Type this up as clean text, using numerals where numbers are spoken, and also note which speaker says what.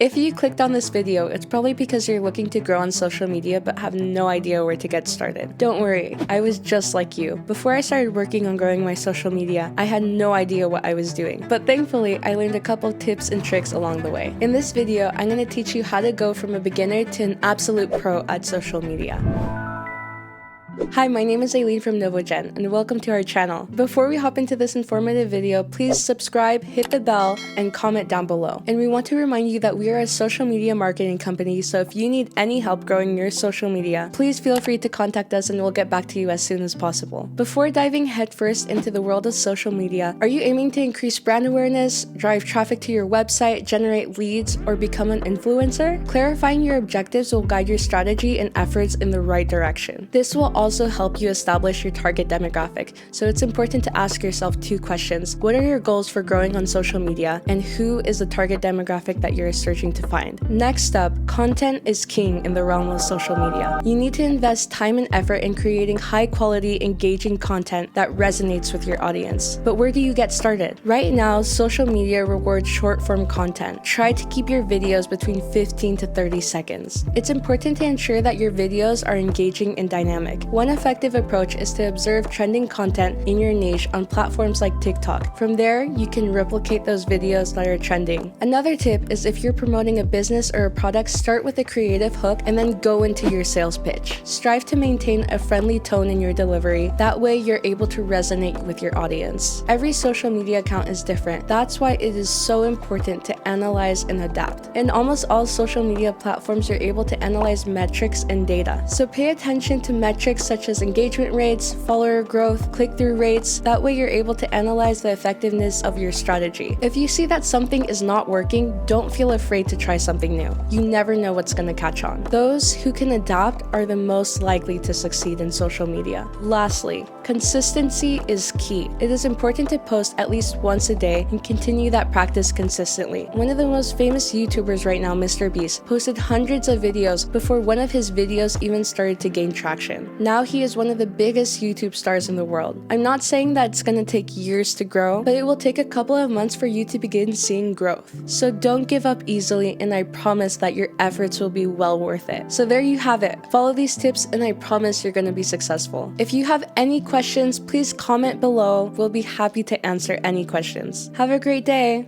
Speaker 1: If you clicked on this video, it's probably because you're looking to grow on social media but have no idea where to get started. Don't worry, I was just like you. Before I started working on growing my social media, I had no idea what I was doing. But thankfully, I learned a couple tips and tricks along the way. In this video, I'm going to teach you how to go from a beginner to an absolute pro at social media. Hi, my name is Aileen from Novo and welcome to our channel. Before we hop into this informative video, please subscribe, hit the bell, and comment down below. And we want to remind you that we are a social media marketing company, so if you need any help growing your social media, please feel free to contact us and we'll get back to you as soon as possible. Before diving headfirst into the world of social media, are you aiming to increase brand awareness, drive traffic to your website, generate leads, or become an influencer? Clarifying your objectives will guide your strategy and efforts in the right direction. This will also help you establish your target demographic, so it's important to ask yourself two questions. What are your goals for growing on social media, and who is the target demographic that you're searching to find? Next up, content is king in the realm of social media. You need to invest time and effort in creating high-quality, engaging content that resonates with your audience. But where do you get started? Right now, social media rewards short-form content. Try to keep your videos between 15 to 30 seconds. It's important to ensure that your videos are engaging and dynamic. One effective approach is to observe trending content in your niche on platforms like TikTok. From there, you can replicate those videos that are trending. Another tip is if you're promoting a business or a product, start with a creative hook and then go into your sales pitch. Strive to maintain a friendly tone in your delivery. That way, you're able to resonate with your audience. Every social media account is different. That's why it is so important to analyze and adapt. In almost all social media platforms, you're able to analyze metrics and data. So pay attention to metrics such as engagement rates, follower growth, click-through rates. That way you're able to analyze the effectiveness of your strategy. If you see that something is not working, don't feel afraid to try something new. You never know what's going to catch on. Those who can adapt are the most likely to succeed in social media. Lastly, consistency is key. It is important to post at least once a day and continue that practice consistently. One of the most famous YouTubers right now, Mr. Beast, posted hundreds of videos before one of his videos even started to gain traction. Now he is one of the biggest YouTube stars in the world. I'm not saying that it's gonna take years to grow, but it will take a couple of months for you to begin seeing growth. So don't give up easily, and I promise that your efforts will be well worth it. So there you have it. Follow these tips and I promise you're gonna be successful. If you have any questions, please comment below. We'll be happy to answer any questions. Have a great day!